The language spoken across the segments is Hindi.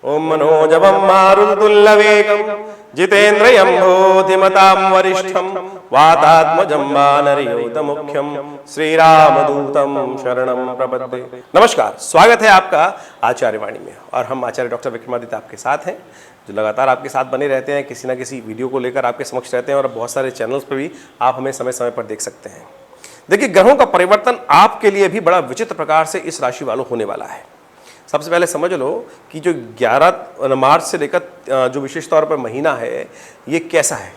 ओम मनोजवम मारुतुल्लवेगम जितेन्द्रियं भूतिमतां वरिष्ठं वातात्मजं वानरयूथमुख्यं श्रीरामदूतं शरणं प्रपद्ये। नमस्कार, स्वागत है आपका आचार्य वाणी में। और हम आचार्य डॉक्टर विक्रमादित्य आपके साथ हैं, जो लगातार आपके साथ बने रहते हैं, किसी न किसी वीडियो को लेकर आपके समक्ष रहते हैं और बहुत सारे चैनल्स पर भी आप हमें समय समय पर देख सकते हैं। देखिए, ग्रहों का परिवर्तन आपके लिए भी बड़ा विचित्र प्रकार से इस राशि वालों होने वाला है। सबसे पहले समझ लो कि जो 11 मार्च से लेकर जो विशेष तौर पर महीना है, ये कैसा है।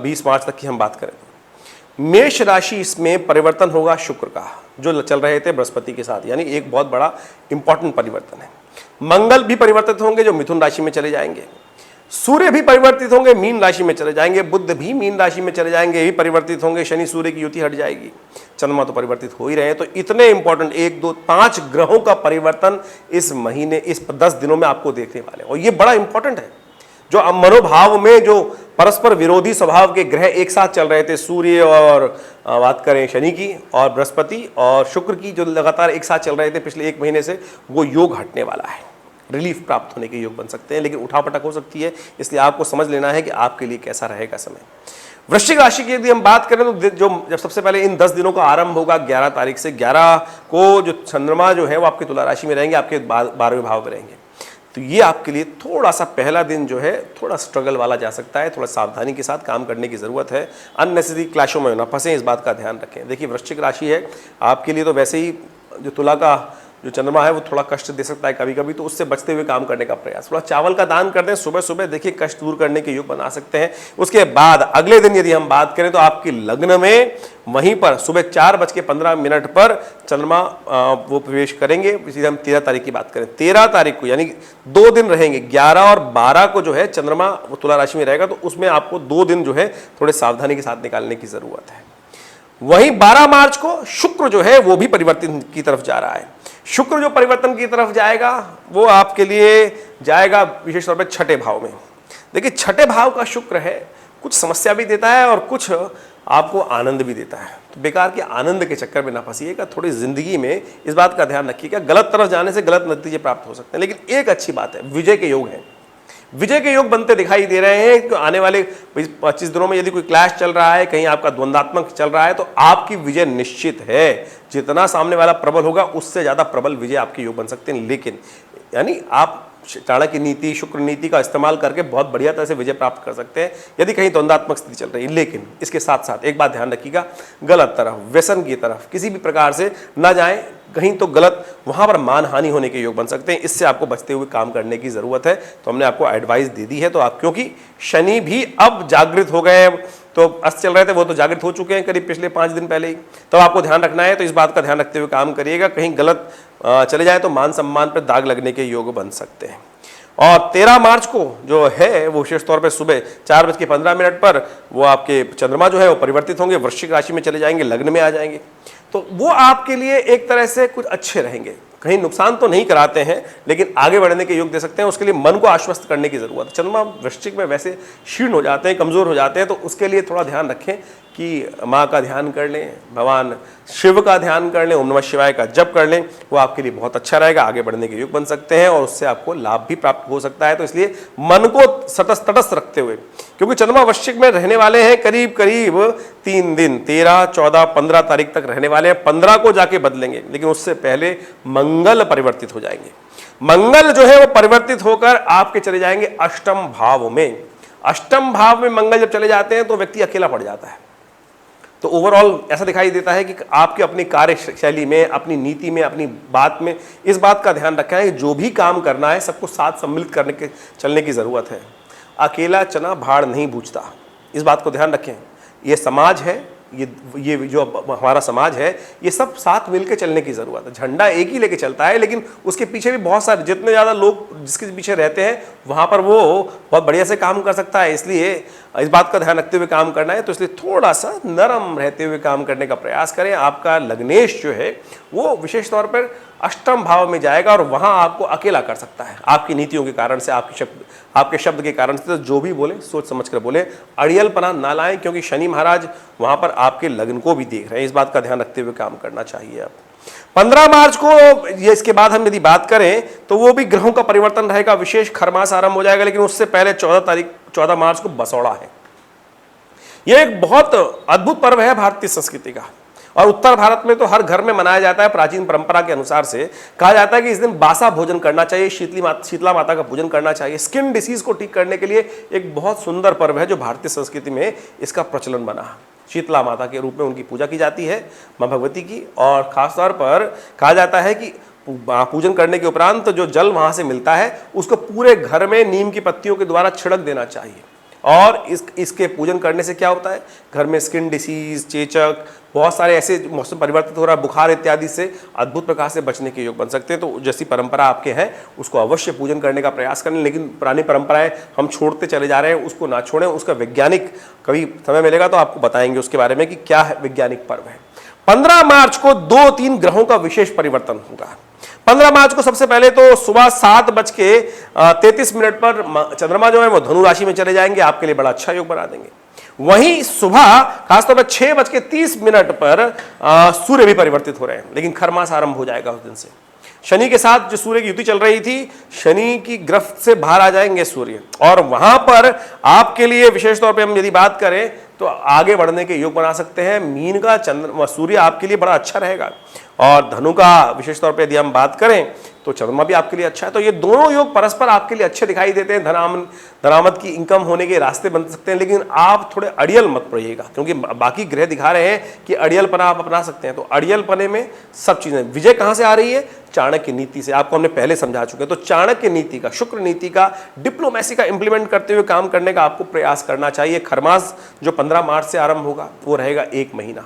20 मार्च तक की हम बात करें तो मेष राशि, इसमें परिवर्तन होगा शुक्र का, जो चल रहे थे बृहस्पति के साथ, यानी एक बहुत बड़ा इंपॉर्टेंट परिवर्तन है। मंगल भी परिवर्तित होंगे, जो मिथुन राशि में चले जाएंगे। सूर्य भी परिवर्तित होंगे, मीन राशि में चले जाएंगे। बुध भी मीन राशि में चले जाएंगे, ये भी परिवर्तित होंगे। शनि सूर्य की युति हट जाएगी। चंद्रमा तो परिवर्तित हो ही रहे हैं। तो इतने इंपॉर्टेंट 1, 2, 5 ग्रहों का परिवर्तन इस महीने, इस 10 दिनों में आपको देखने वाले हैं। और ये बड़ा इंपॉर्टेंट है। जो मनोभाव में जो परस्पर विरोधी स्वभाव के ग्रह एक साथ चल रहे थे, सूर्य और बात करें शनि की, और बृहस्पति और शुक्र की, जो लगातार एक साथ चल रहे थे पिछले 1 महीने से, वो योग हटने वाला है। रिलीफ प्राप्त होने के योग बन सकते हैं, लेकिन उठापटक हो सकती है। इसलिए आपको समझ लेना है कि आपके लिए कैसा रहेगा समय। वृश्चिक राशि की यदि हम बात करें तो जब सबसे पहले इन 10 दिनों का आरंभ होगा 11 तारीख से। 11 को जो चंद्रमा जो है वो आपके तुला राशि में रहेंगे, आपके 12वें भाव में रहेंगे। तो ये आपके लिए थोड़ा सा पहला दिन जो है थोड़ा स्ट्रगल वाला जा सकता है। थोड़ा सावधानी के साथ काम करने की जरूरत है। अननेसेसरी क्लैशों में ना फंसे, इस बात का ध्यान रखें। देखिए, वृश्चिक राशि है आपके लिए, तो वैसे ही जो तुला का जो चंद्रमा है वो थोड़ा कष्ट दे सकता है कभी कभी, तो उससे बचते हुए काम करने का प्रयास। थोड़ा चावल का दान कर दें सुबह सुबह, देखिए कष्ट दूर करने के योग बना सकते हैं। उसके बाद अगले दिन यदि हम बात करें तो आपकी लग्न में वहीं पर सुबह 4:15 पर चंद्रमा वो प्रवेश करेंगे। इसी हम 13 तारीख की बात करें, 13 तारीख को, यानी 2 दिन रहेंगे। 11 और 12 को जो है चंद्रमा वो तुला राशि में रहेगा, तो उसमें आपको 2 दिन जो है थोड़े सावधानी के साथ निकालने की जरूरत है। वहीं 12 मार्च को शुक्र जो है वो भी परिवर्तन की तरफ जा रहा है। शुक्र जो परिवर्तन की तरफ जाएगा वो आपके लिए जाएगा विशेष तौर पर 6ठे भाव में। देखिए, 6ठे भाव का शुक्र है, कुछ समस्या भी देता है और कुछ आपको आनंद भी देता है। तो बेकार के आनंद के चक्कर में ना फंसिएगा। थोड़ी जिंदगी में इस बात का ध्यान रखिएगा, गलत तरफ जाने से गलत नतीजे प्राप्त हो सकते हैं। लेकिन एक अच्छी बात है, विजय के योग है। विजय के योग बनते दिखाई दे रहे हैं। तो आने वाले 25 दिनों में यदि कोई क्लैश चल रहा है, कहीं आपका द्वंद्वात्मक चल रहा है, तो आपकी विजय निश्चित है। जितना सामने वाला प्रबल होगा उससे ज्यादा प्रबल विजय आपके योग बन सकते हैं। लेकिन यानी आप चाणक्य नीति, शुक्र नीति का इस्तेमाल करके बहुत बढ़िया तरह से विजय प्राप्त कर सकते हैं यदि कहीं द्वंद्वात्मक स्थिति चल रही है। लेकिन इसके साथ साथ एक बात ध्यान रखिएगा, गलत तरफ, व्यसन की तरफ किसी भी प्रकार से ना जाएं। कहीं तो गलत, वहां पर मानहानि होने के योग बन सकते हैं। इससे आपको बचते हुए काम करने की जरूरत है। तो हमने आपको एडवाइस दे दी है। तो आप, क्योंकि शनि भी अब जागृत हो गए हैं, तो अस्त चल रहे थे वो तो जागृत हो चुके हैं करीब पिछले 5 दिन पहले ही। तो आपको ध्यान रखना है। तो इस बात का ध्यान रखते हुए काम करिएगा। कहीं गलत चले जाए तो मान सम्मान पर दाग लगने के योग बन सकते हैं। और 13 मार्च को जो है वो विशेष तौर पर सुबह 4:15 पर वो आपके चंद्रमा जो है वो परिवर्तित होंगे, वृश्चिक राशि में चले जाएंगे, लग्न में आ जाएंगे। तो वो आपके लिए एक तरह से कुछ अच्छे रहेंगे। कहीं नुकसान तो नहीं कराते हैं, लेकिन आगे बढ़ने के योग दे सकते हैं। उसके लिए मन को आश्वस्त करने की जरूरत है। चंद्रमा वृश्चिक में वैसे क्षीण हो जाते हैं, कमजोर हो जाते हैं, तो उसके लिए थोड़ा ध्यान रखें कि माँ का ध्यान कर लें, भगवान शिव का ध्यान कर लें, ओम नमः शिवाय का जप कर लें। वो आपके लिए बहुत अच्छा रहेगा। आगे बढ़ने के योग बन सकते हैं और उससे आपको लाभ भी प्राप्त हो सकता है। तो इसलिए मन को तटस्थ रखते हुए, क्योंकि चंद्रमा वृश्चिक में रहने वाले हैं करीब करीब 3 दिन, 13, 14, 15 तारीख तक रहने वाले हैं। 15 को जाके बदलेंगे, लेकिन उससे पहले मंगल परिवर्तित हो जाएंगे। मंगल जो है वो परिवर्तित होकर आपके चले जाएंगे अष्टम भाव में। अष्टम भाव में मंगल जब चले जाते हैं तो व्यक्ति अकेला पड़ जाता है। तो ओवरऑल ऐसा दिखाई देता है कि आपके अपनी कार्यशैली में, अपनी नीति में, अपनी बात में इस बात का ध्यान रखना है कि जो भी काम करना है सबको साथ सम्मिलित करने के चलने की जरूरत है। अकेला चना भाड़ नहीं बूझता, इस बात को ध्यान रखें। ये समाज है, ये जो हमारा समाज है, ये सब साथ मिलकर चलने की जरूरत है। झंडा एक ही लेके चलता है, लेकिन उसके पीछे भी बहुत सारे, जितने ज्यादा लोग जिसके पीछे रहते हैं वहां पर वो बहुत बढ़िया से काम कर सकता है। इसलिए इस बात का ध्यान रखते हुए काम करना है। तो इसलिए थोड़ा सा नरम रहते हुए काम करने का प्रयास करें। आपका लग्नेश जो है वो विशेष तौर पर अष्टम भाव में जाएगा और वहां आपको अकेला कर सकता है आपकी नीतियों के कारण से, आपके शब्द के कारण से। तो जो भी बोले सोच समझ कर बोले, अड़ियलपना ना लाएं, क्योंकि शनि महाराज वहां पर आपके लग्न को भी देख रहे हैं। इस बात का ध्यान रखते हुए काम करना चाहिए। आप 15 मार्च को ये, इसके बाद हम यदि बात करें तो वो भी ग्रहों का परिवर्तन रहेगा, विशेष खरमास आरंभ हो जाएगा, लेकिन उससे पहले 14 मार्च को बसौड़ा है। यह एक बहुत अद्भुत पर्व है भारतीय संस्कृति का, और उत्तर भारत में तो हर घर में मनाया जाता है। प्राचीन परंपरा के अनुसार से कहा जाता है कि इस दिन बासा भोजन करना चाहिए, शीतला माता का पूजन करना चाहिए। स्किन डिसीज को ठीक करने के लिए एक बहुत सुंदर पर्व है जो भारतीय संस्कृति में इसका प्रचलन बना। शीतला माता के रूप में उनकी पूजा की जाती है, मां भगवती की, और खासतौर पर कहा जाता है कि पूजन करने के उपरांत जो जल वहां से मिलता है उसको पूरे घर में नीम की पत्तियों के द्वारा छिड़क देना चाहिए। और इसके पूजन करने से क्या होता है, घर में स्किन डिसीज, चेचक, बहुत सारे ऐसे मौसम परिवर्तित हो रहा है, बुखार इत्यादि से अद्भुत प्रकार से बचने के योग बन सकते हैं। तो जैसी परंपरा आपके हैं उसको अवश्य पूजन करने का प्रयास करें, लेकिन पुरानी परंपराएं हम छोड़ते चले जा रहे हैं, उसको ना छोड़ें। उसका वैज्ञानिक, कभी समय मिलेगा तो आपको बताएंगे उसके बारे में कि क्या है वैज्ञानिक पर्व है। 15 मार्च को 2-3 ग्रहों का विशेष परिवर्तन होगा। 15 मार्च को सबसे पहले तो सुबह 7:33 पर चंद्रमा जो है वो धनु राशि में चले जाएंगे, आपके लिए बड़ा अच्छा योग बना देंगे। वहीं सुबह खासतौर पर 6:30 पर सूर्य भी परिवर्तित हो रहे हैं, लेकिन खरमास आरंभ हो जाएगा उस दिन से। शनि के साथ जो सूर्य की युति चल रही थी, शनि की गिरफ्त से बाहर आ जाएंगे सूर्य, और वहां पर आपके लिए विशेष तौर पे हम यदि बात करें तो आगे बढ़ने के योग बना सकते हैं। मीन का सूर्य आपके लिए बड़ा अच्छा रहेगा, और धनु का विशेष तौर पे यदि हम बात करें तो चंद्रमा भी आपके लिए अच्छा है। तो ये दोनों योग परस्पर आपके लिए अच्छे दिखाई देते हैं। धनामद की इनकम होने के रास्ते बन सकते हैं, लेकिन आप थोड़े अड़ियल मत पड़िएगा, क्योंकि बाकी ग्रह दिखा रहे हैं कि अड़ियलपना आप अपना सकते हैं। तो अड़ियलपने में सब चीजें, विजय कहां से आ रही है, चाणक्य नीति से, आपको हमने पहले समझा चुके हैं। तो चाणक्य नीति का, शुक्र नीति का, डिप्लोमेसी का इंप्लीमेंट करते हुए काम करने का आपको प्रयास करना चाहिए। खरमास जो 15 मार्च से आरंभ होगा वो रहेगा 1 महीना,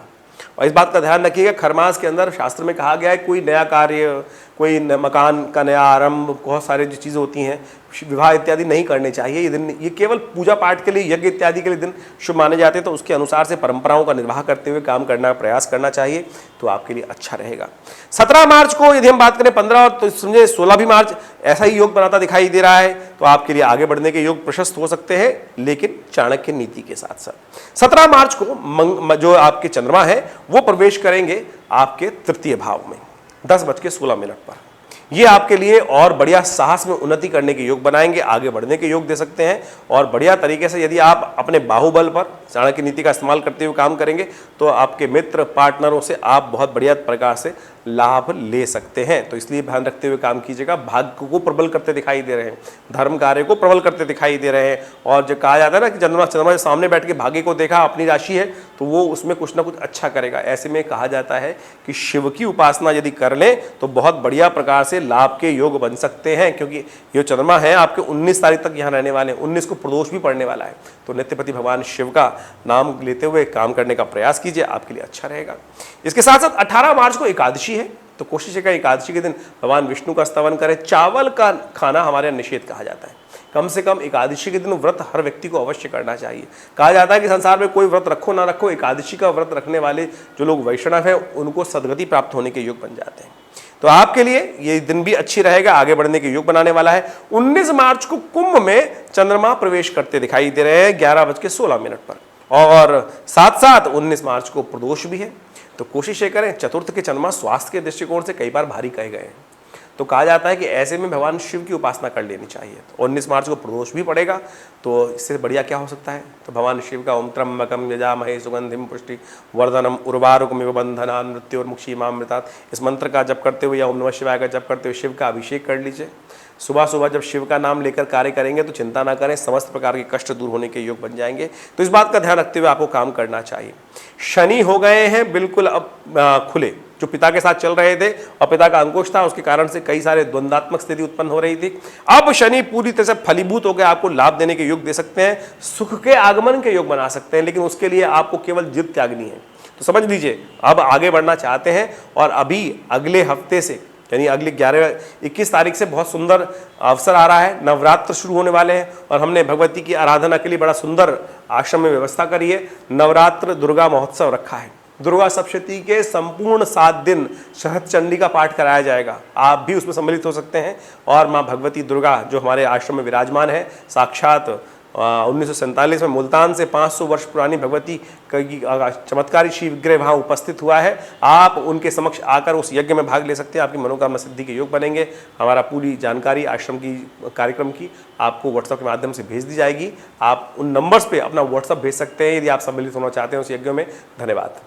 और इस बात का ध्यान रखिएगा, खरमास के अंदर शास्त्र में कहा गया है कोई नया कार्य, कोई मकान का नया आरंभ, बहुत सारे जो चीज़ें होती हैं, विवाह इत्यादि नहीं करने चाहिए। ये दिन, ये केवल पूजा पाठ के लिए, यज्ञ इत्यादि के लिए दिन शुभ माने जाते हैं। तो उसके अनुसार से परंपराओं का निर्वाह करते हुए काम करना प्रयास करना चाहिए, तो आपके लिए अच्छा रहेगा। 17 मार्च को यदि हम बात करें, 15 और तो समझे 16 भी मार्च ऐसा ही योग बनाता दिखाई दे रहा है, तो आपके लिए आगे बढ़ने के योग प्रशस्त हो सकते हैं, लेकिन चाणक्य नीति के साथ साथ। 17 मार्च को जो आपके चंद्रमा है वो प्रवेश करेंगे आपके तृतीय भाव में 10:16 पर। ये आपके लिए और बढ़िया साहस में उन्नति करने के योग बनाएंगे, आगे बढ़ने के योग दे सकते हैं। और बढ़िया तरीके से यदि आप अपने बाहुबल पर चाणक्य नीति का इस्तेमाल करते हुए काम करेंगे तो आपके मित्र, पार्टनरों से आप बहुत बढ़िया प्रकार से लाभ ले सकते हैं। तो इसलिए ध्यान रखते हुए काम कीजिएगा। भाग्य को प्रबल करते दिखाई दे रहे हैं, धर्म कार्य को प्रबल करते दिखाई दे रहे हैं, और जो कहा जाता है ना कि चंद्रमा सामने बैठ के भाग्य को देखा, अपनी राशि है तो वो उसमें कुछ ना कुछ अच्छा करेगा। ऐसे में कहा जाता है कि शिव की उपासना यदि कर लें तो बहुत बढ़िया प्रकार से लाभ के योग बन सकते हैं, क्योंकि ये चंद्रमा है आपके 19 तारीख तक यहाँ रहने वाले हैं, 19 को प्रदोष भी पड़ने वाला है। तो नित्यपति भगवान शिव का नाम लेते हुए काम करने का प्रयास कीजिए, आपके लिए अच्छा रहेगा। इसके साथ साथ 18 मार्च को एकादशी है, तो कोशिश है कि एकादशी के दिन भगवान विष्णु का स्तवन करें। चावल का खाना हमारे यहाँ निषेध कहा जाता है, कम से कम एकादशी के दिन व्रत हर व्यक्ति को अवश्य करना चाहिए। कहा जाता है कि संसार में कोई व्रत रखो ना रखो, एकादशी का व्रत रखने वाले जो लोग वैष्णव हैं उनको सदगति प्राप्त होने के योग बन जाते हैं। तो आपके लिए ये दिन भी अच्छी रहेगा, आगे बढ़ने के योग बनाने वाला है। 19 मार्च को कुंभ में चंद्रमा प्रवेश करते दिखाई दे रहे हैं 11:16 पर, और साथ साथ 19 मार्च को प्रदोष भी है। तो कोशिश ये करें, चतुर्थ के चंद्रमा स्वास्थ्य के दृष्टिकोण से कई बार भारी कहे गए हैं, तो कहा जाता है कि ऐसे में भगवान शिव की उपासना कर लेनी चाहिए। तो 19 मार्च को प्रदोष भी पड़ेगा, तो इससे बढ़िया क्या हो सकता है। तो भगवान शिव का ओम त्र्यंबकम यजामहे सुगंधिम पुष्टि वर्धनम उर्वारुकमिव बंधनान् मृत्योर्मुक्षीमामृतात्, इस मंत्र का जप करते हुए या ओम नमः शिवाय का जप करते हुए शिव का अभिषेक कर लीजिए। सुबह सुबह जब शिव का नाम लेकर कार्य करेंगे तो चिंता ना करें, समस्त प्रकार के कष्ट दूर होने के योग बन जाएंगे। तो इस बात का ध्यान रखते हुए आपको काम करना चाहिए। शनि हो गए हैं बिल्कुल अब खुले, जो पिता के साथ चल रहे थे और पिता का अंकुश था, उसके कारण से कई सारे द्वंद्वात्मक स्थिति उत्पन्न हो रही थी। अब शनि पूरी तरह से फलीभूत होकर आपको लाभ देने के योग दे सकते हैं, सुख के आगमन के योग बना सकते हैं, लेकिन उसके लिए आपको केवल जिद त्यागनी है। तो समझ लीजिए, अब आगे बढ़ना चाहते हैं और अभी अगले हफ्ते से यानी अगले 21 तारीख से बहुत सुंदर अवसर आ रहा है, नवरात्र शुरू होने वाले हैं, और हमने भगवती की आराधना के लिए बड़ा सुंदर आश्रम में व्यवस्था करी है। नवरात्र दुर्गा महोत्सव रखा है। दुर्गा सप्तशती के संपूर्ण 7 दिन शरद चंडी का पाठ कराया जाएगा, आप भी उसमें सम्मिलित हो सकते हैं। और माँ भगवती दुर्गा जो हमारे आश्रम में विराजमान है, साक्षात 1947 में मुल्तान से 500 वर्ष पुरानी भगवती की चमत्कारी शिव विग्रह वहाँ उपस्थित हुआ है। आप उनके समक्ष आकर उस यज्ञ में भाग ले सकते हैं, आपकी मनोकामना सिद्धि के योग बनेंगे। हमारा पूरी जानकारी आश्रम की कार्यक्रम की आपको व्हाट्सएप के माध्यम से भेज दी जाएगी। आप उन नंबर्स पे अपना व्हाट्सएप भेज सकते हैं यदि आप सम्मिलित होना चाहते हैं उस यज्ञ में। धन्यवाद।